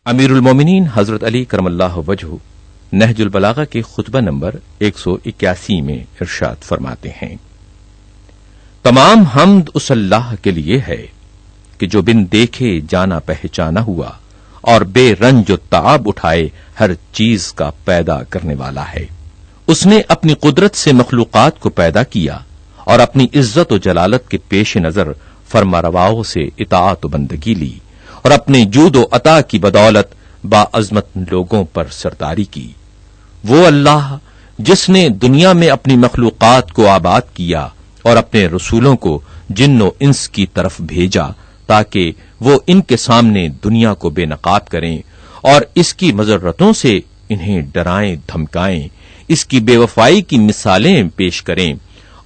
امیر المومنین حضرت علی کرم اللہ وجہہ نہج البلاغہ کے خطبہ نمبر 181 میں ارشاد فرماتے ہیں، تمام حمد اس اللہ کے لیے ہے کہ جو بن دیکھے جانا پہچانا ہوا اور بے رنج و تعاب اٹھائے ہر چیز کا پیدا کرنے والا ہے۔ اس نے اپنی قدرت سے مخلوقات کو پیدا کیا اور اپنی عزت و جلالت کے پیش نظر فرمانرواؤں سے اطاعت و بندگی لی اور اپنے جود و عطا کی بدولت باعظمت لوگوں پر سرداری کی۔ وہ اللہ جس نے دنیا میں اپنی مخلوقات کو آباد کیا اور اپنے رسولوں کو جن و انس کی طرف بھیجا تاکہ وہ ان کے سامنے دنیا کو بے نقاب کریں اور اس کی مضرتوں سے انہیں ڈرائیں دھمکائیں، اس کی بے وفائی کی مثالیں پیش کریں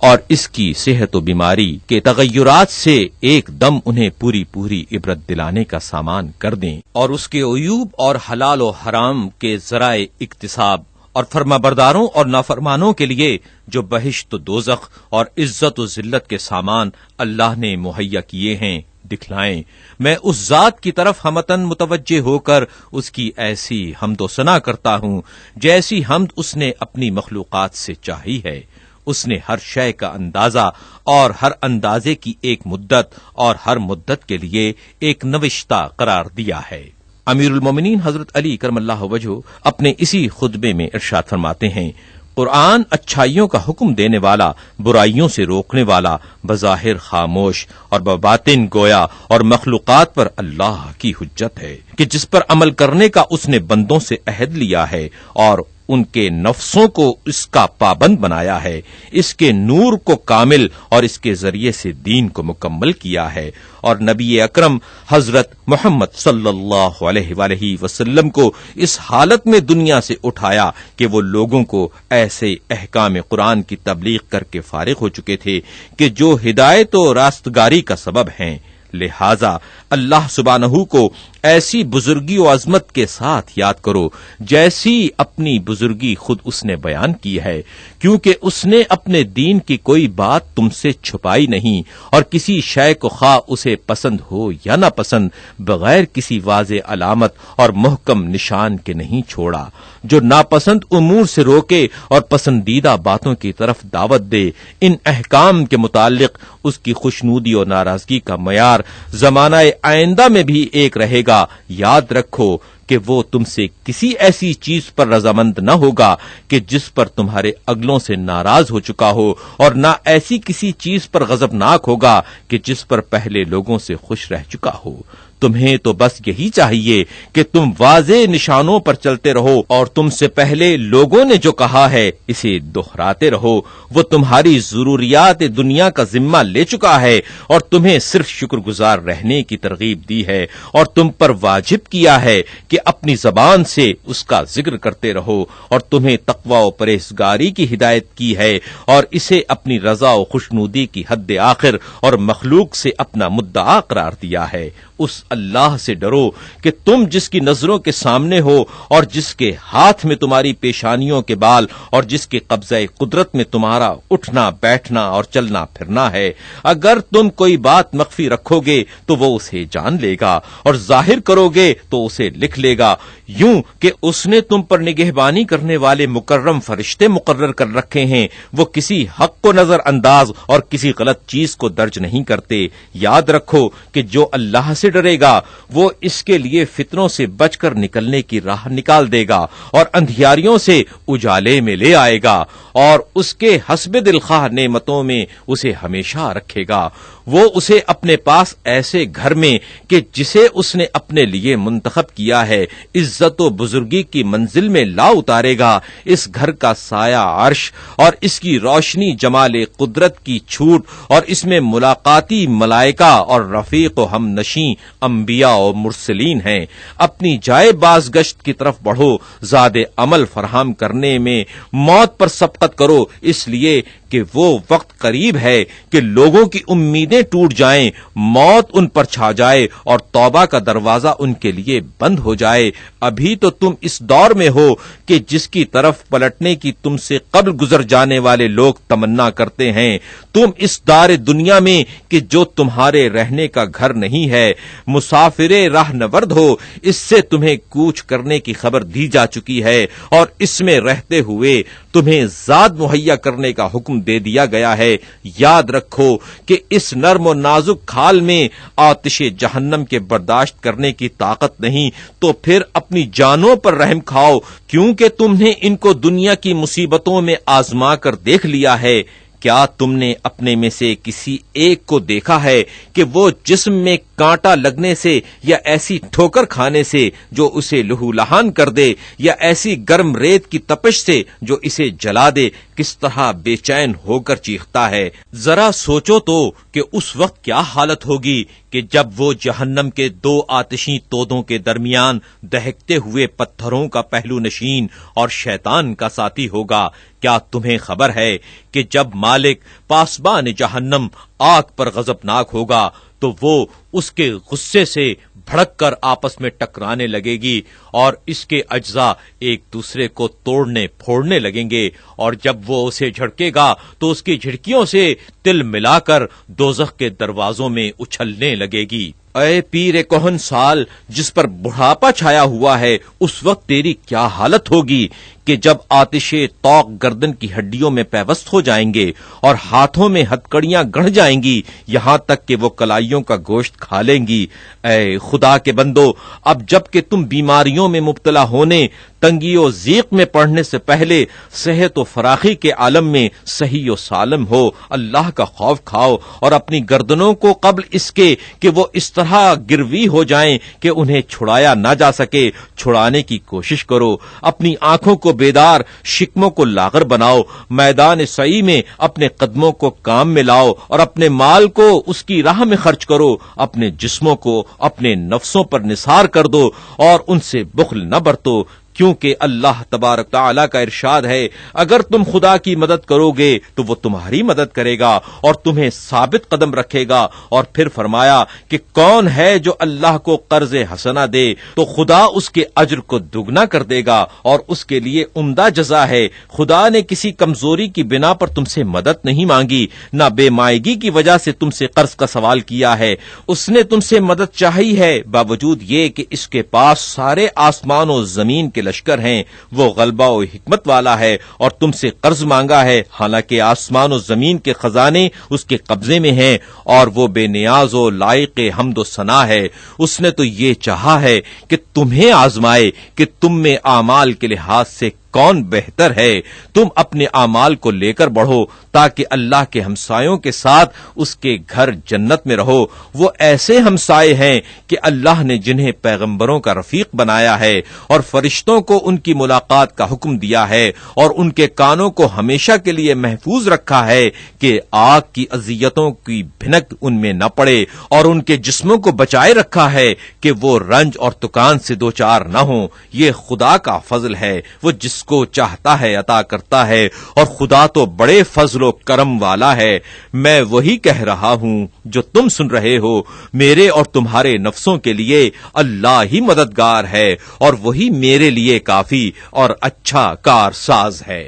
اور اس کی صحت و بیماری کے تغیرات سے ایک دم انہیں پوری پوری عبرت دلانے کا سامان کر دیں، اور اس کے عیوب اور حلال و حرام کے ذرائع اکتساب اور فرمانبرداروں اور نافرمانوں کے لیے جو بہشت و دوزخ اور عزت و ذلت کے سامان اللہ نے مہیا کیے ہیں دکھلائیں۔ میں اس ذات کی طرف ہمتن متوجہ ہو کر اس کی ایسی حمد و ثنا کرتا ہوں جیسی حمد اس نے اپنی مخلوقات سے چاہی ہے۔ اس نے ہر شے کا اندازہ اور ہر اندازے کی ایک مدت اور ہر مدت کے لیے ایک نوشتہ قرار دیا ہے۔ امیر المومنین حضرت علی کرم اللہ وجہہ اپنے اسی خطبے میں ارشاد فرماتے ہیں، قرآن اچھائیوں کا حکم دینے والا، برائیوں سے روکنے والا، بظاہر خاموش اور بباطن گویا اور مخلوقات پر اللہ کی حجت ہے کہ جس پر عمل کرنے کا اس نے بندوں سے عہد لیا ہے اور ان کے نفسوں کو اس کا پابند بنایا ہے، اس کے نور کو کامل اور اس کے ذریعے سے دین کو مکمل کیا ہے، اور نبی اکرم حضرت محمد صلی اللہ علیہ وآلہ وسلم کو اس حالت میں دنیا سے اٹھایا کہ وہ لوگوں کو ایسے احکام قرآن کی تبلیغ کر کے فارغ ہو چکے تھے کہ جو ہدایت و راستگاری کا سبب ہیں۔ لہذا اللہ سبحانہ کو ایسی بزرگی و عظمت کے ساتھ یاد کرو جیسی اپنی بزرگی خود اس نے بیان کی ہے، کیونکہ اس نے اپنے دین کی کوئی بات تم سے چھپائی نہیں اور کسی شے کو خواہ اسے پسند ہو یا نہ پسند بغیر کسی واضح علامت اور محکم نشان کے نہیں چھوڑا۔ جو ناپسند امور سے روکے اور پسندیدہ باتوں کی طرف دعوت دے، ان احکام کے متعلق اس کی خوشنودی اور ناراضگی کا معیار زمانہ آئندہ میں بھی ایک رہے گا۔ یاد رکھو کہ وہ تم سے کسی ایسی چیز پر رضامند نہ ہوگا کہ جس پر تمہارے اگلوں سے ناراض ہو چکا ہو، اور نہ ایسی کسی چیز پر غضبناک ہوگا کہ جس پر پہلے لوگوں سے خوش رہ چکا ہو۔ تمہیں تو بس یہی چاہیے کہ تم واضح نشانوں پر چلتے رہو اور تم سے پہلے لوگوں نے جو کہا ہے اسے دہراتے رہو۔ وہ تمہاری ضروریات دنیا کا ذمہ لے چکا ہے اور تمہیں صرف شکر گزار رہنے کی ترغیب دی ہے، اور تم پر واجب کیا ہے کہ اپنی زبان سے اس کا ذکر کرتے رہو، اور تمہیں تقوی و پرہیزگاری کی ہدایت کی ہے اور اسے اپنی رضا و خوشنودی کی حد آخر اور مخلوق سے اپنا مدعا قرار دیا ہے۔ اس اللہ سے ڈرو کہ تم جس کی نظروں کے سامنے ہو اور جس کے ہاتھ میں تمہاری پیشانیوں کے بال اور جس کے قبضہ قدرت میں تمہارا اٹھنا بیٹھنا اور چلنا پھرنا ہے، اگر تم کوئی بات مخفی رکھو گے تو وہ اسے جان لے گا اور ظاہر کرو گے تو اسے لکھ لے گا، یوں کہ اس نے تم پر نگہبانی کرنے والے مکرم فرشتے مقرر کر رکھے ہیں، وہ کسی حق کو نظر انداز اور کسی غلط چیز کو درج نہیں کرتے۔ یاد رکھو کہ جو اللہ سے ڈرے گا وہ اس کے لیے فتنوں سے بچ کر نکلنے کی راہ نکال دے گا اور اندھیاریوں سے اجالے میں لے آئے گا، اور اس کے حسب دلخواہ نعمتوں میں اسے ہمیشہ رکھے گا۔ وہ اسے اپنے پاس ایسے گھر میں کہ جسے اس نے اپنے لیے منتخب کیا ہے عزت و بزرگی کی منزل میں لا اتارے گا۔ اس گھر کا سایہ عرش اور اس کی روشنی جمال قدرت کی چھوٹ اور اس میں ملاقاتی ملائکہ اور رفیق و ہم نشیں انبیاء و مرسلین ہیں۔ اپنی جائے بازگشت کی طرف بڑھو، زاد عمل فراہم کرنے میں موت پر سبقت کرو، اس لیے کہ وہ وقت قریب ہے کہ لوگوں کی امیدیں امیدیں ٹوٹ جائیں، موت ان پر چھا جائے اور توبہ کا دروازہ ان کے لیے بند ہو جائے، ابھی تو تم اس دور میں ہو کہ جس کی طرف پلٹنے کی تم سے قبل گزر جانے والے لوگ تمنا کرتے ہیں، تم اس دار دنیا میں کہ جو تمہارے رہنے کا گھر نہیں ہے، مسافر راہ نورد ہو، اس سے تمہیں کوچ کرنے کی خبر دی جا چکی ہے اور اس میں رہتے ہوئے تمہیں زاد مہیا کرنے کا حکم دے دیا گیا ہے۔ یاد رکھو کہ اس نرم و نازک کھال میں آتش جہنم کے برداشت کرنے کی طاقت نہیں، تو پھر اپنی جانوں پر رحم کھاؤ، کیونکہ تم نے ان کو دنیا کی مصیبتوں میں آزما کر دیکھ لیا ہے۔ کیا تم نے اپنے میں سے کسی ایک کو دیکھا ہے کہ وہ جسم میں کانٹا لگنے سے یا ایسی ٹھوکر کھانے سے جو اسے لہو لہان کر دے یا ایسی گرم ریت کی تپش سے جو اسے جلا دے کس طرح بے چین ہو کر چیختا ہے؟ ذرا سوچو تو کہ اس وقت کیا حالت ہوگی کہ جب وہ جہنم کے دو آتشی تودوں کے درمیان دہکتے ہوئے پتھروں کا پہلو نشین اور شیطان کا ساتھی ہوگا۔ کیا تمہیں خبر ہے کہ جب مالک پاسبان جہنم آگ پر غضبناک ہوگا تو وہ اس کے غصے سے بھڑک کر آپس میں ٹکرانے لگے گی اور اس کے اجزاء ایک دوسرے کو توڑنے پھوڑنے لگیں گے، اور جب وہ اسے جھڑکے گا تو اس کی جھڑکیوں سے تل ملا کر دوزخ کے دروازوں میں اچھلنے لگے گی۔ اے پیر کہن سال جس پر بڑھاپا چھایا ہوا ہے، اس وقت تیری کیا حالت ہوگی کہ جب آتش توق گردن کی ہڈیوں میں پیوست ہو جائیں گے اور ہاتھوں میں ہتکڑیاں گڑھ جائیں گی، یہاں تک کہ وہ کلائیوں کا گوشت کھا لیں گی۔ اے خدا کے بندو، اب جب کہ تم بیماریوں میں مبتلا ہونے، تنگی و ضیق میں پڑنے سے پہلے صحت و فراخی کے عالم میں صحیح و سالم ہو، اللہ کا خوف کھاؤ اور اپنی گردنوں کو قبل اس کے کہ وہ اس طرح گروی ہو جائیں کہ انہیں چھڑایا نہ جا سکے، چھڑانے کی کوشش کرو۔ اپنی آنکھوں کو بیدار، شکموں کو لاغر بناؤ، میدان سعی میں اپنے قدموں کو کام میں لاؤ اور اپنے مال کو اس کی راہ میں خرچ کرو، اپنے جسموں کو اپنے نفسوں پر نثار کر دو اور ان سے بخل نہ برتو، کیونکہ اللہ تبارک تعالیٰ کا ارشاد ہے اگر تم خدا کی مدد کرو گے تو وہ تمہاری مدد کرے گا اور تمہیں ثابت قدم رکھے گا۔ اور پھر فرمایا کہ کون ہے جو اللہ کو قرض حسنہ دے تو خدا اس کے اجر کو دگنا کر دے گا اور اس کے لیے عمدہ جزا ہے۔ خدا نے کسی کمزوری کی بنا پر تم سے مدد نہیں مانگی، نہ بے مائگی کی وجہ سے تم سے قرض کا سوال کیا ہے۔ اس نے تم سے مدد چاہی ہے باوجود یہ کہ اس کے پاس سارے آسمان و زمین کے لشکر ہیں، وہ غلبہ و حکمت والا ہے اور تم سے قرض مانگا ہے، حالانکہ آسمان و زمین کے خزانے اس کے قبضے میں ہیں اور وہ بے نیاز و لائق حمد و ثنا ہے۔ اس نے تو یہ چاہا ہے کہ تمہیں آزمائے کہ تم میں اعمال کے لحاظ سے کون بہتر ہے۔ تم اپنے اعمال کو لے کر بڑھو تاکہ اللہ کے ہمسایوں کے ساتھ اس کے گھر جنت میں رہو۔ وہ ایسے ہمسائے ہیں کہ اللہ نے جنہیں پیغمبروں کا رفیق بنایا ہے اور فرشتوں کو ان کی ملاقات کا حکم دیا ہے اور ان کے کانوں کو ہمیشہ کے لیے محفوظ رکھا ہے کہ آگ کی اذیتوں کی بھنک ان میں نہ پڑے، اور ان کے جسموں کو بچائے رکھا ہے کہ وہ رنج اور تکان سے دوچار نہ ہوں۔ یہ خدا کا فضل ہے، وہ جس کو چاہتا ہے عطا کرتا ہے، اور خدا تو بڑے فضل و کرم والا ہے۔ میں وہی کہہ رہا ہوں جو تم سن رہے ہو، میرے اور تمہارے نفسوں کے لیے اللہ ہی مددگار ہے اور وہی میرے لیے کافی اور اچھا کارساز ہے۔